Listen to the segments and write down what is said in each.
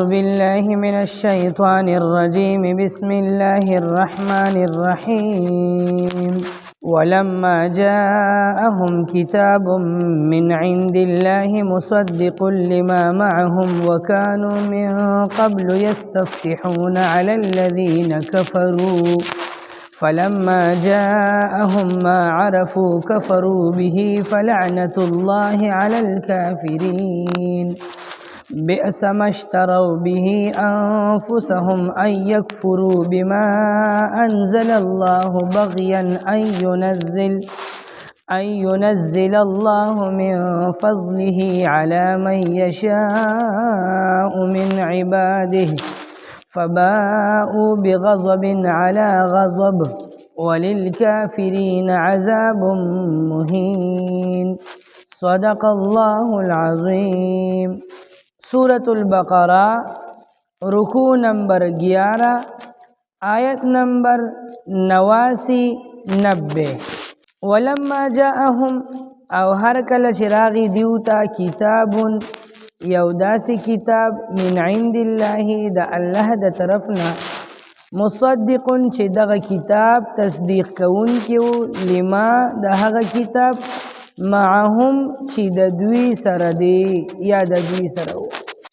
بالله من الشيطان الرجيم بسم الله الرحمن الرحيم ولما جاءهم كتاب من عند الله مصدق لما معهم وكانوا من قبل يستفتحون على الذين كفروا فلما جاءهم ما عرفوا كفروا به فلعنة الله على الكافرين بئس ما اشتروا به أنفسهم أن يكفروا بما أنزل الله بغيا أن ينزل الله من فضله على من يشاء من عباده فباءوا بغضب على غضب وللكافرين عذاب مهين صدق الله العظيم سورة البقرہ رکوع نمبر 11 آیت نمبر 89-90 ولما جاءهم او هر کله چراغی دیوتا کتاب یو داسی کتاب من عند الله دا الله دا طرفنا مصدق چې دغه کتاب تصدیق کون کیو لما دا هغه کتاب معهم چې د دوی سره دی یا د دوی سره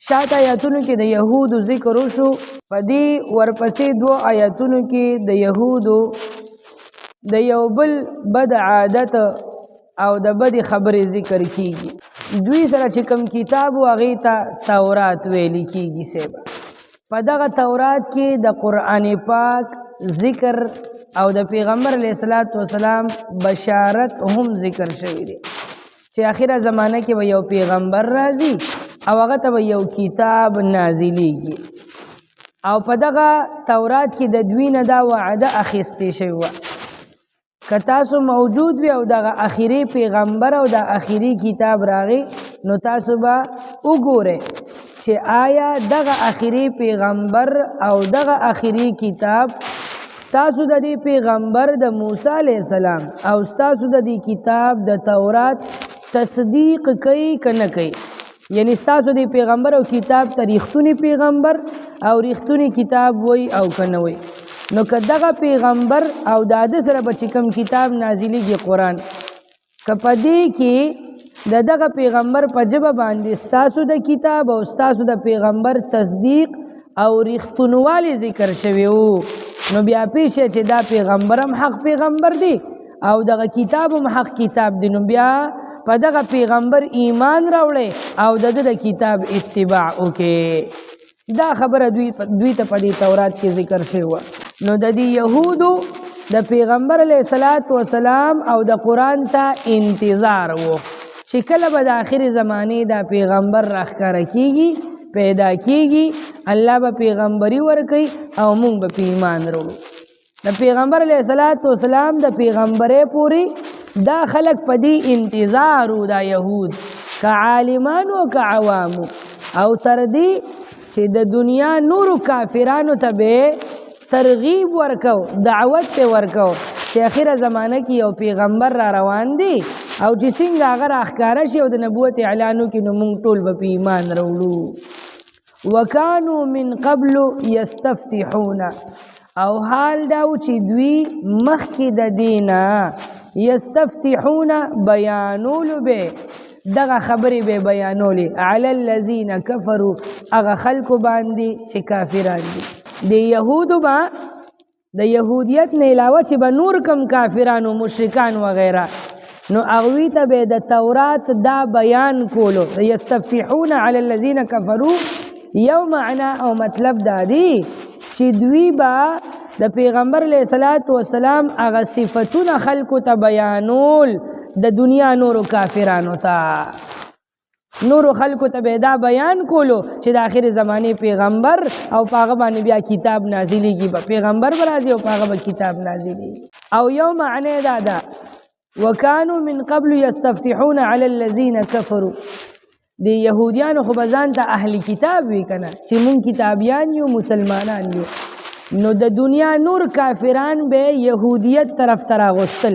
شاته آیاتونو کې د یهودو ذکر وشو په دې ورپسې دو آیاتونو کې د یهودو د یو بل بد عادت او د بد خبرې ذکر کیږي دوی سره چې کوم کتاب او هغه ته تورات ویل کیږي سبا په دغه تورات کې د قران پاک ذکر او د پیغمبر علیه الصلاۃ والسلام بشارت هم ذکر شوی دی چې اخیره زمانه کې یو پیغمبر راځي او هغه ته یو کتاب نازلیږي او په دغه تورات کې د دوی نه دا وعده اخیستې شوی که تاسو موجود وي او دغه اخیری پیغمبر او د اخیری کتاب راغی نو تاسو به وګورئ چې آیا دغه اخیری پیغمبر او دغه اخیری کتاب ستاسو د دې پیغمبر د موسی علیه السلام او ستاسو د دې کتاب د تورات تصدیق کوي که نه کوي یعنی ستاسو د پیغمبر او کتاب ته ریښتونی پیغمبر او ریښتونی کتاب وای او که نه وای نو که دغه پیغمبر او د ده سره به چې کوم کتاب نازلیږي قرآن که په دې کې د دغه پیغمبر په ژبه باندې ستاسو د کتاب او ستاسو د پیغمبر تصدیق او ریښتونوالی ذکر شوی وو نو بیا پیشه چې دا پیغمبر هم حق پیغمبر دی او دغه کتاب هم حق کتاب دی نو بیا په دغه پیغمبر ایمان راوړی او د کتاب اتباع وکړي دا خبره دوی ته په دې تورات کې ذکر شوی وه نو د دې یهودو د پیغمبر علیه الصلاۃ والسلام او د قرآن ته انتظار و چې کله به د آخرې زمانې دا پیغمبر راښکاره کیږي پیدا کیږي الله به پیغمبري ورکوي او موږ به په ایمان وروړو د پیغمبر علیه الصلاۃ والسلام د پیغمبرۍ پورې دا خلق په دې انتظار و دا یهود که عالمان و که عوامو او تر دې چې د دنیا نورو کافرانو ته به ترغیب ورکو دعوت ته ورکو چې اخیره زمانه کې یو پیغمبر را روان دی او چې څنګه هغه راښکاره شي او د نبوت اعلان وکړي نو موږ ټول به په ایمان راوړو وکانو من قبل یستفتحون او حال دا و چې دوی مخکې د دینه یستفتحون بیانولو به دغه خبرې به بیانولې علی الذین کفروا هغه خلکو باندې چې کافران دي د یهودو به د یهودیت نه علاوه چې به نور کم کافرانو مشرکان وغیره نو هغوی ته به د تورات دا بیان کولو یستفتحون علی الذین کفروا یو معنا او مطلب دا دی چې دوی به د پیغمبر علیه الصلاۃ والسلام هغه صفتونه خلکو ته بیانول د دنیا نورو کافرانو ته نورو خلکو ته به دا بیان کولو چې د آخر زمانه پیغمبر او په هغه باندې بیا کتاب نازلیږي به پیغمبر به راځي او په هغه به کتاب نازلیږي او یو معنی دا ده وکانو من قبل یستفتحون علی الذین کفروا د یهودیانو خو به ځان ته اهل کتاب وي که نه چې مونږ کتابیان یو مسلمانان یو نو د دنیا نور کافران به یهودیت طرف ته راغوستل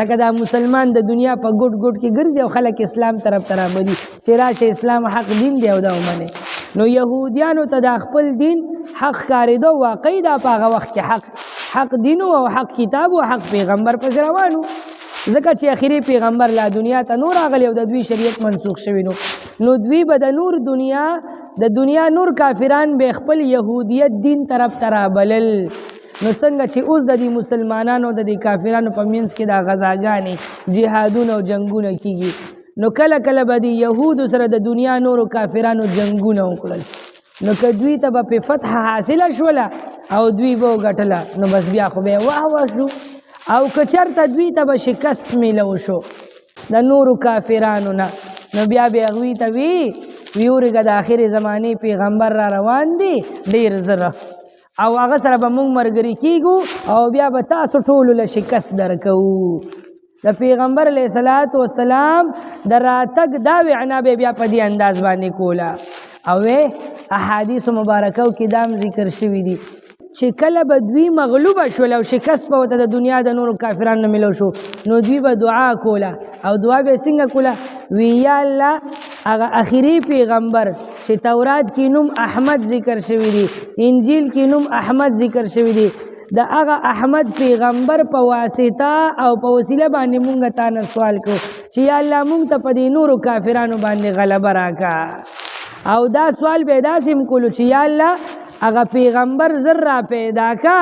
لکه دا مسلمان د دنیا په ګوټ ګوټ کې ګرځي او خلک اسلام طرف ته رابدي چې راشه اسلام حق دین دی او دا ومنې نو يهوديانو ته د خپل دین حق کاریدو واقعي دا په هغه وخت کې حق دین او حق کتاب او حق پیغمبر پس روانو ځکه چې اخیری پیغمبر لا دنیا ته نور راغلی او د دوی شریعت منسوخ شوی نو دوی به د نور دنیا نور کافران به خپل يهودیت دین طرف ترابلل نو څنګه چې اوس د دې مسلمانانو د دې کافرانو په منځ کې د غزاګانې جهادونه او جنگونه کیږي نو کله کله به د يهودو سره د دنیا نورو کافرانو جنگونه وکړل نو که دوی ته به په فتح حاصله شوله او دوی به وګټله نو بس بیا خو به واه شو او که چېرته دوی ته به شکست میلو شو د نورو کافرانو نه نو بیا به هغوی ته وي ورګه د آخرې زمانې پیغمبر را روان دی ډېر زره او هغه سره به موږ ملګري کیږو او بیا به تاسو ټولو له شکست درکوو د پیغمبر علیه الصلاة والسلام د راتګ دا وعنا به بیا په دې انداز باندې کوله او احادیث مبارکو کې دام ذکر شوي دي چې کله به دوی مغلوبه شول او شکست به ورته د دنیا د نورو کافرانو نه ملو شو نو دوی به دعا کوله او دعا به څنګه کوله وی یا الله هغه اخیری پیغمبر چې تورات کې نوم احمد ذکر شوی دی انجیل کې نوم احمد ذکر شوی دی د هغه احمد پیغمبر په واسطه او په وسیله باندې مونږ تا نه سوال کو چې یا الله مونږ ته په دې نورو کافرانو باندې غلبه راکا او دا سوال به داسې کولو چې یا الله هغه پیغمبر زر را پیدا کا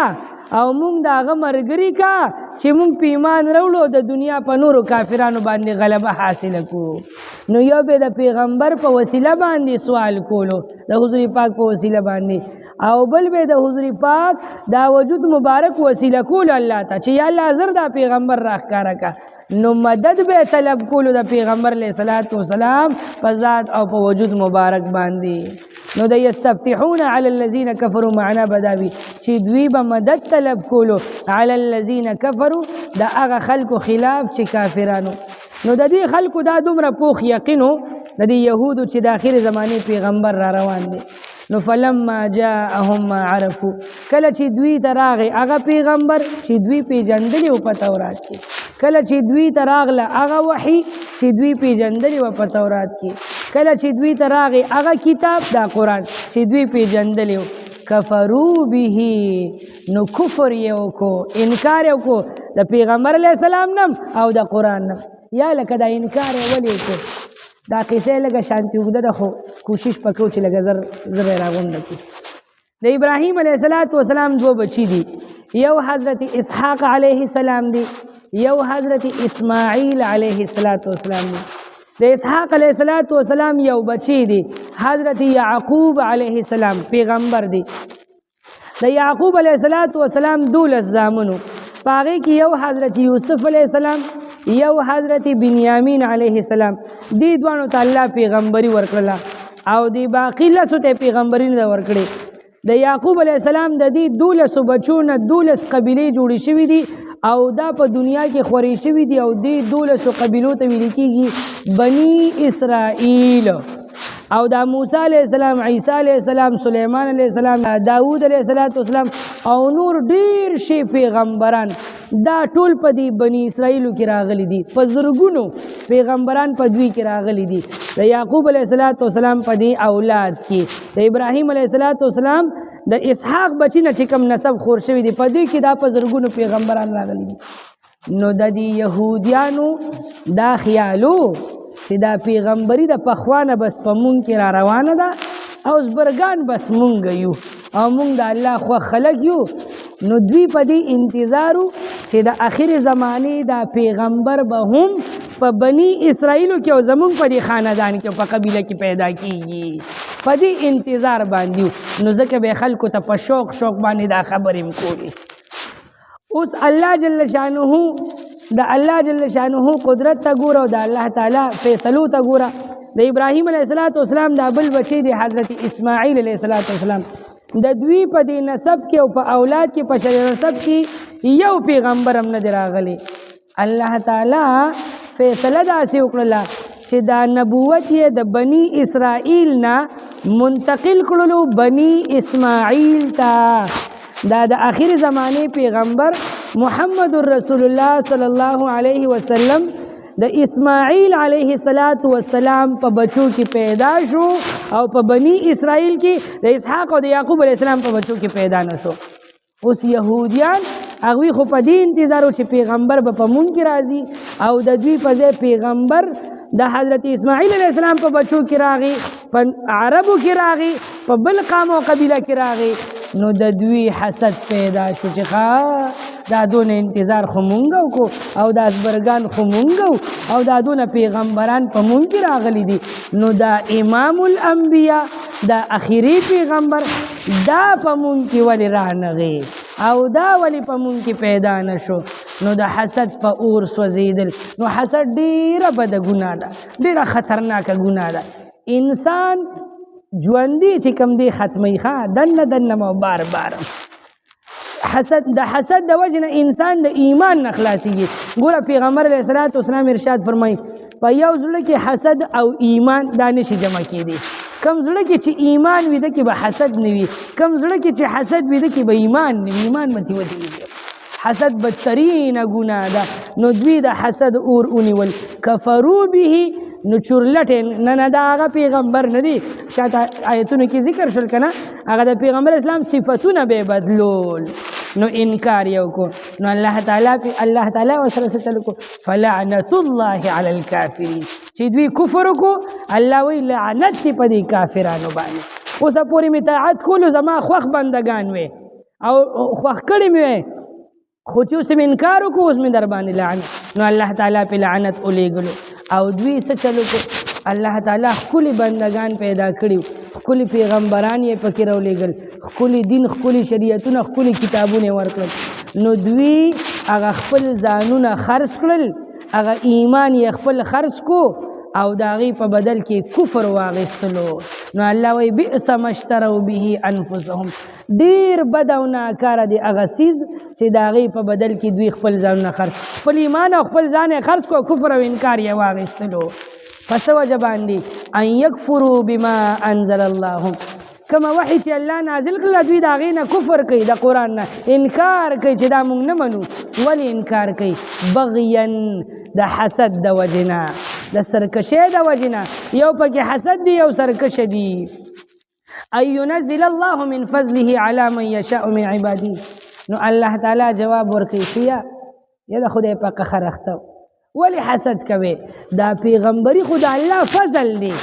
او مونږ د هغه ملګري کا چې مونږ په ایمان راوړو د دنیا په نورو کافرانو باندې غلبه حاصله کړو نو یو به د پیغمبر په وسیله باندې سوال کولو د حضور پاک په وسیله باندې او بل به د حضور پاک دا وجود مبارک وسیله کولو الله ته چې یا الله زر دا پیغمبر راښکاره کا نو مدد به طلب کولو د پیغمبر علیه الصلاة والسلام په ذات او په وجود مبارک باندې نو د یستفتحون علی الذین کفروا معنا بداوی چې دوی به مدد طلب کولو علی الذین کفروا د هغه خلکو خلاف چې کافرانو نو د دې خلکو دا دومره پوخ یقینو د دې یهودو چې د آخر زمانې پیغمبر را روان دی نو فلما جاءهم ما عرفوا کله چې دوی ته راغی هغه پیغمبر چې دوی پیژندلی و په تورات کې کله چې دوی ته راغله هغه وحی چې دوی پیژندلی و په تورات کې کله چې دوی ته راغی هغه کتاب دا قرآن چې دوی پیژندلی و کفروا به نو کفر یې وکړو انکار یې وکړو د پیغمبر علیه السلام نم او د قرآن نم یا لکه دا انکار یې ولې وکړو دا قصه لږه شانتي اوږده ده خو کوشش پکړو چې لږه زر راغونډه کړو د ابراهیم علیه السلام دوه بچي دي یو حضرت اسحاق علیه السلام دی یو حضرت اسماعیل علیه السلام دی د اسحاق علیه السلام یو بچی دی حضرت یعقوب علیه السلام پیغمبر دی د یعقوب علیه السلام 12 زامنو پاغه کې یو حضرت یوسف علیه السلام یو حضرت بنیامین علیه السلام دی دوانو ته الله پیغمبري ورکړه او دی باقی لسو ته پیغمبري نه ورکړي د یعقوب علیه السلام د دې 12 بچو نه 12 قبیلې جوړې شوې دي او دا په دنیا کې خوري شوي دي او دې 12 قبیلو ته ویل کېږي بني اسرائیل او دا موسی علیه السلام عیسی علیه السلام سلیمان علیه السلام داود علیه السلام او نور ډیر شي پیغمبران دا ټول په دې بني اسرائیلو کې راغلي دي په زرګونو پیغمبران په دوی کې راغلي دي د یعقوب علیه السلام په دې اولاد کې د ابراهیم علیه السلام د اسحاق بچی نه چې کوم نسب خور شوی دی په دې کې دا په زرګونو پیغمبران راغلي دي نو د دې يهوديانو دا خیالو چې دا پیغمبري د پخوانه بس په مونږ کې را روانه ده او زبرګان بس مونږ یو او مونږ د الله خو خلق یو نو دوی په دې انتظارو چې د آخر زمانه دا پیغمبر به هم په بني اسرائیلو کې او زمونږ په دې خاندان کې په قبیله کې پیدا کیږي په دې انتظار باندې نو ځکه به خلکو ته په شوق باندې دا خبرې مکولي اوس الله جل شانه د الله جل شانه قدرت ته ګوره او د الله تعالی فیصلو ته ګوره د ابراهیم علیه السلام د بل بچی دی حضرت اسماعیل علیه السلام د دوی په دې نسب کې او په اولاد کې په شریعت نسب کې یو پیغمبر هم نه دی راغلی الله تعالی فیصله داسې وکړله چې دا نبوت یې د بني اسرائیل نه منتقل کړلو بني اسماعیل ته دا د آخر زمانه پیغمبر محمد رسول الله صلی الله علیه وسلم د اسماعیل علیه السلام په بچو کې پیدا شو او په بنی اسرائیل کې د اسحاق او د یعقوب علیه السلام په بچو کې پیدا نه شو. اوس یهودیان هغوی خو په دې انتظار و چې پیغمبر به په مونږ کې راځي او د دوی په ځای پیغمبر د حضرت اسماعیل علیه السلام په بچو کې راغی، په عربو کې راغی، په بل قام او قبیله کې راغی. نو د دوی حسد پیدا شو چې دا دونه انتظار خو مونږ وکړو او دا ازبرګان خو مونږ او دا دونه پیغمبران په مونږ کې راغلي دي، نو دا امام الانبیاء دا اخیری پیغمبر دا په مونږ کې ولې رانغی او دا ولې په مونږ کې پیدا نشو؟ نو د حسد په اور سوځېدل. نو حسد ډیره بده ګناه ده، ډیره خطرناکه ګناه ده. انسان ژوندي چې کوم دی ختموي، دنه مو بار د حسد د وجې نه انسان د ایمان نه خلاصېږي. ګوره پیغمبر علیه الصلاة والسلام ارشاد فرمایي په یو زړه کې حسد او ایمان دا نشي جمع کېدی. کم زړه کې چې ایمان وي ده کې به حسد نه وي، کم زړه کې چې حسد وي ده کې به ایمان نه وي، ایمان به ترې ودرېږي. حسد بدترینه ګناه ده. نو دوی د حسد اور ونیول، کفرو به. نو چورلټ نه دا هغه پیغمبر نه دی، شاته آیتونو کې ذکر شول که نه، هغه د پیغمبر اسلام صفتونه به بدلول. نو انکار یې وکړو. نو الله تعالی ورسره څه چل وکړو؟ فلعنة الله علی الکافرین. چې دوی کفر وکړو، الله وایي لعنت دې په دې کافرانو باندې. اوسه پورې مې طاعت کولو، زما خوښ بندګان وې او خوښ کړي مې وې، خو چې اوس مې انکار وکړو اوس مې در باندې لعنت. نو الله تعالی پې لعنت ولیږلو او دوی څه چل وکړو؟ الله تعالی ښکلي بندګان پیدا کړي، ښکلي پیغمبران یې پکې راولېږل، ښکلي دین، ښکلي شریعتونه، ښکلي کتابونه یې ورکړل. نو دوی هغه خپل ځانونه خرڅ کړل، هغه ایمان یې خپل خرڅ کو او د هغې په بدل کې کفر واخیستلو. نو الله وایي بئس ما اشتروا به انفسهم. ډېر بد او ناکاره دی هغه څیز چې د هغې په بدل کې دوی خپل ځانونه خرڅ، خپل ایمان او خپل ځان یې خرڅ کو، کفر او انکار یې واخیستلو. په څه وجه باندې؟ ان یکفروا بما انزل الله. کومه وحی چې الله نازل کړله دوی د هغې نه کفر کوي، د قرآن نه انکار کوي چې دا موږ نه منو. ولې انکار کوي؟ بغیا د حسد د وجې نه، د سرکشۍ د وجې نه. یو پکې حسد دی، یو سرکشه دی. ان ينزل الله من فضله على من يشاء من عباده. نو الله تعالی جواب ورکوي چې یا د خدای په قهر اخته ولې حسد کوي؟ دا پیغمبري خو د الله فضل دی،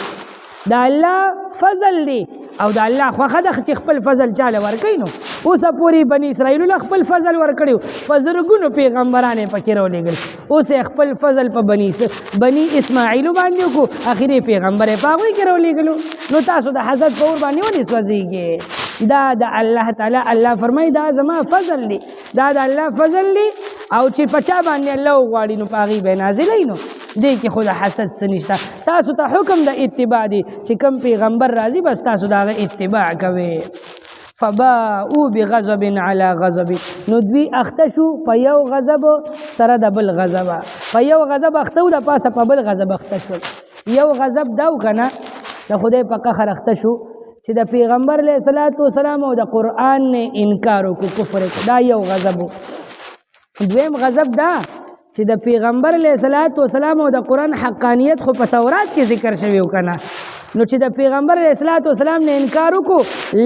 د الله فضل دی او د الله خوښه ده چې خپل فضل چاله ورکوي. نو اوسه پورې بني اسرائیلو له خپل فضل ورکړی، په زرګونو پیغمبران یې پکې راولېږل. اوس یې خپل فضل په بني اسماعیلو باندې وکړو، اخري پیغمبر یې په هغوی کې راولېږلو. نو تاسو د حسد په اور باندې ولې سوځېږئ؟ دا د الله تعالی، الله فرمایي دا زما فضل دی، دا د الله فضل دی او چې په چا باندې الله وغواړي نو په هغې به یې نازلوي. نو دې کې خو د حسد څه نشته. تاسو ته حکم د اتباع دی چې کوم پیغمبر راځي بس تاسو د هغه اتباع کوئ. فباءوا بغضب على غضب. نو دوی اخته شو په یو غضب سره د بل غضبه، په یو غضب اخته و د پاسه په بل غضب اخته شول. یو غضب دا و که نه د خدای په قهر اخته شو چې د پیغمبر علیه الصلاة والسلام او د قرآن نه انکار وکړو، کفر وکړو، دا یو غضب و. دویم غضب دا چې د پیغمبر علیه الصلاة والسلام او د قرآن حقانیت خو په تورات کې ذکر شوی و که نه، نو چې د پیغمبر علیه الصلاة والسلام نه انکار وکړو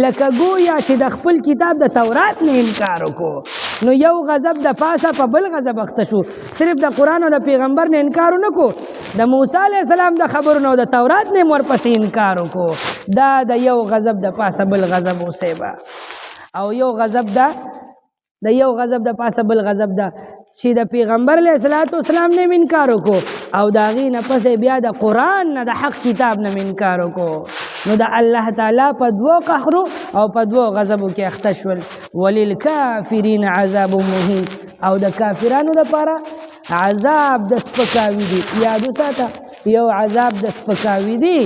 لکه گویا چې د خپل کتاب د تورات نه انکار وکړو. نو یو غضب د پاسه په بل غضب اخته شو. صرف د قرآن او د پیغمبر نه انکار ونه کړو، د موسی علیه السلام د خبرونو او د تورات نه ورپسې انکار وکړو. دا د یو غضب د پاسه بل غضب اوسیبه. او یو غضب دا د یو غضب د پاسه بل غضب دا چې د پیغمبر علیه الصلاة والسلام نه انکار وکړو او د هغې نه پسې بیا د قرآن نه د حق کتاب نه انکار وکړو. نو د الله تعالی په دوو قهرو او په دوو غضبو کې اخته شول. وللکافرین عذاب مهین. او د کافرانو دپاره عذاب د سپکاوي دی. یاد وساته، یو عذاب د سپکاوي دی،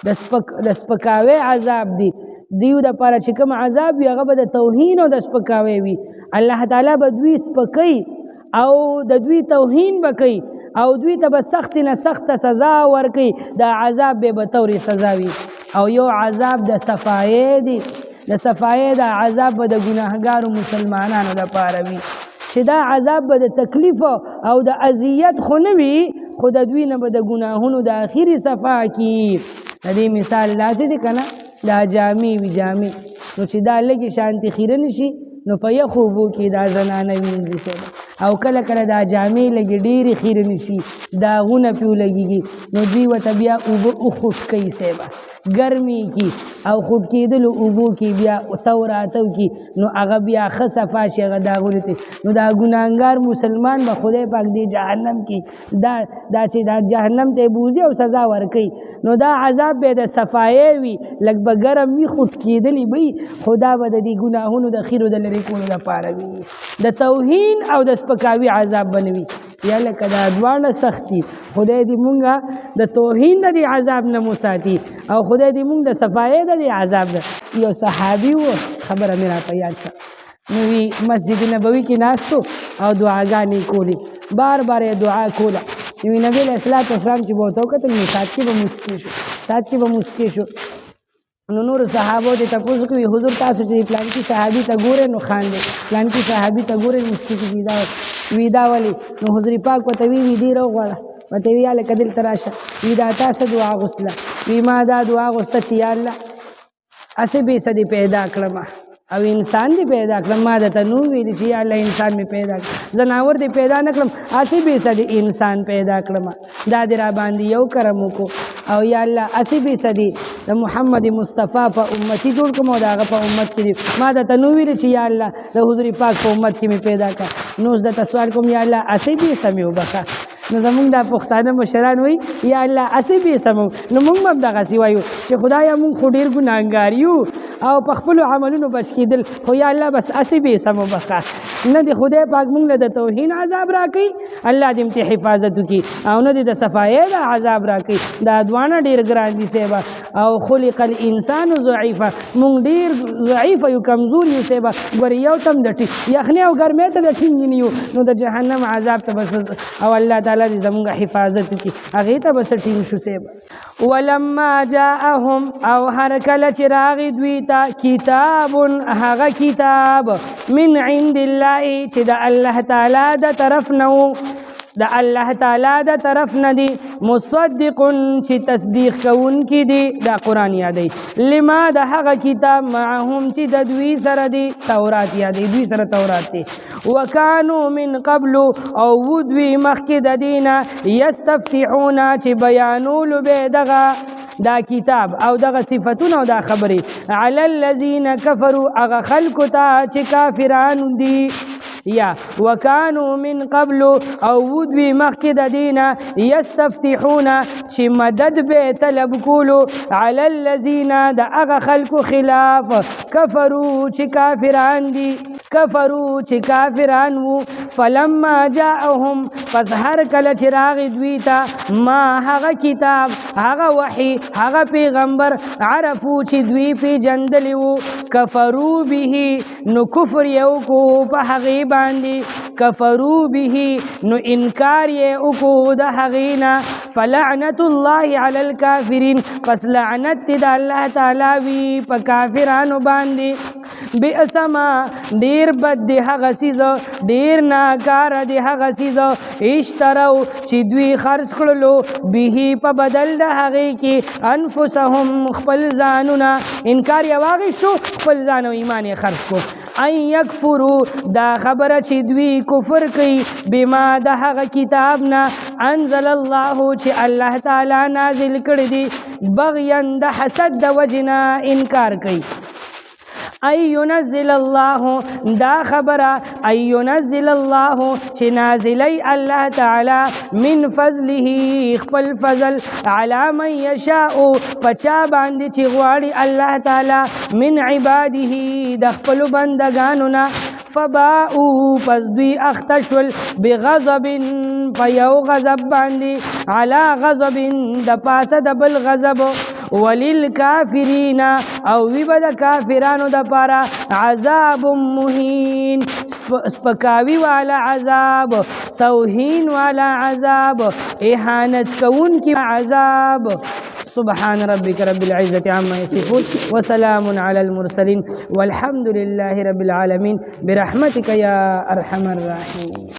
د سپکاوي عذاب دی. دیو دپاره چې کوم عذاب وي هغه به د توهین او د سپکاوي وي. الله تعالی به دوی سپکوي او د دوی توهین به کوي او دوی ته به سخت نه سخته سزا ورکوي. د عذاب به به طورې سزا وي. او یو عذاب د صفایې دی، د صفایې د عذاب به د ګناهګارو مسلمانانو لپاره وي چې دا عذاب به د تکلیف او د اذیت خو نه وي، خود دوی نه به د ګناهونو د اخري صفا کی. د دې مثال داسې دی که نه دا جامې وي جامې نو چې دا لږې شانتې خیره نه شي نو په یخو اوبو کې دا زنانه وینځي صاحب او کله کله دا جامې لږې ډېرې خیره نه شي داغونه پې ولګېږي نو دوی ورته بیا اوبه وخوټ کوي صاحب ګرمي کی او خوټ کېدلو اوبو کې بیا تو راتو کی نو هغه بیا ښه صفا شي هغه داغونو ته نو دا ګناهګار مسلمان به خدای پاک دی جهنم کې دا چې دا جهنم ته بوځي او سزا ورکوي نو دا عذاب به د صفایې وي لږ به ګرم وي خوټ کېدلی به خدا به د دې ګناهونو د خیرو د لرې کولو لپاره وي د توهین او د سپکاوي عذاب به نه وي یا لکه دا دواړه سختي خدای دې مونږه د توهین د دې عذاب نه مو ساتي او خدای دې مونږ د صفایې د دې عذاب نه. یو صحابي و خبره مې راته یاد شوه نو وی مسجد نبوي کې ناستو او دعاګانې کولې بار بار یې دعا کوله نو نبي علیه السلام چې به ورته وکتل نو سات کې به مسکی شو نو نور صحابو دې تپوس کوي حضور تاسو چې پلان کې صحابي ته ګوره نو خاندي پلان کې صحابي ته ګوره مسکی کیږي ویدا ولی نو حضور پاک پته وی دی راغواړه پته وی اله کدل تراشه ویدا تاسو دعا غوښتله وی ما دا دعا غوښته چې یا الله اسې به سدي پیدا کړم او انسان دی پیدا کړم ما د تنو ویل چې یا الله انسان می پیدا کړ زناور دی پیدا نکړم اسې به سدي انسان پیدا کړم دا دې را باندې یو کرم وکړو او یا الله اسې به سدي د محمد مصطفی په امتی جوړ کوم او داغه په امت کې ما د تنو ویل چې یا الله د حضور پاک په امت کې می پیدا کړ نو د سوال کوم یا الله اسې به سمې وبخه نو زمونږ دا پښتانه مشران وایي یا الله اسې به سمو نو موږ هم دغسې وایو چې خدایه موږ خو ډېر ګناهګار یو او په خپلو عملونو بچ کېدل خو یا الله بس اسې به سمو بخه نه د خدای پاک موږ له د توهین عذاب راکوي الله دې متې حفاظت وکړي او نه دې د صفایې د عذاب راکوي دا دواړه ډېر ګران دي صاحبه او خلق الانسان ضعیفه موږ ډېر ضعیفه یو کمزور یو صاحبه ګورې یو تم د یخنۍ او ګرمۍ ته د ټینګ نه یو نو د جهنم عذاب ته بس او الله تعالی دې زموږ حفاظت وکړي هغې ته بس ټینګ شو صاحبه ولما جاءهم او هر کله چې راغی دوی ته کتاب هغه کتاب من عند الله چې د الله تعالی د طرف نه د الله تعالی د طرف نه دی مصدق چې تصدیق کوونکی دی دا قرآن یادی لما د هغه کتاب معهم چې د دوی سره دی تورات یادی دوی سره تورات دی وکانو من قبل او دوی مخکې د دینه یستفتحون چې بیانولو به دغه دا کتاب او دغه صفتونه او دا خبرې علی الذین کفروا هغه خلکو ته چې کافران دي یا وکانو من قبل او دوی مخکې د دینه یستفتحون چې مدد به طلب کولو علی الذین د هغه خلکو خلاف کفروا چې کافران دي کفروا چې کافران وو فلما جاءهم پس هر کله چې راغی دوی ته ما هغه کتاب هغه وحی هغه پیغمبر عرفو چې دوی پیژندلی وو کفروا به نو کفر یو کو په هغې باندې کفروا به نو انکار یې وکړو د هغې نه فلعنت الله علی الکافرین پس لعنت د الله تعالی وي په کافرانو باندې بئس ما ډیر بد دی هغه څیز ډیر ناکاره دی هغه څیز اشترو چې دوی خرڅ کړلو به په بدل د هغې کې انفسهم خپل ځانونه انکار یې واخیستو خپل ځان او ایمان یې خرڅ کړو ان یکفرو دا خبره چې دوی کفر کوي بما د هغه کتاب نه انزل الله چې الله تعالی نازل کړی دی بغیا د حسد د وجنا انکار کوي اينزل الله دا خبره اينزل الله چې نازلی الله تعالی من فضله خپل فضل على من يشاء پچا باندې چې غواړي الله تعالی من عباده د خپل بندگانو نه فباؤوا پس دوی اختشول بغضب فیو غضب باندې على غضب د پاسه د بل غضب وللکافرین او وی به د کافرانو د پاره عذاب مهین سپکاوی والا عذاب توهین والا عذاب اهانت کون کی عذاب سبحان ربك رب العزة عما يصفون وسلام على المرسلين والحمد لله رب العالمين برحمتك يا أرحم الراحمين.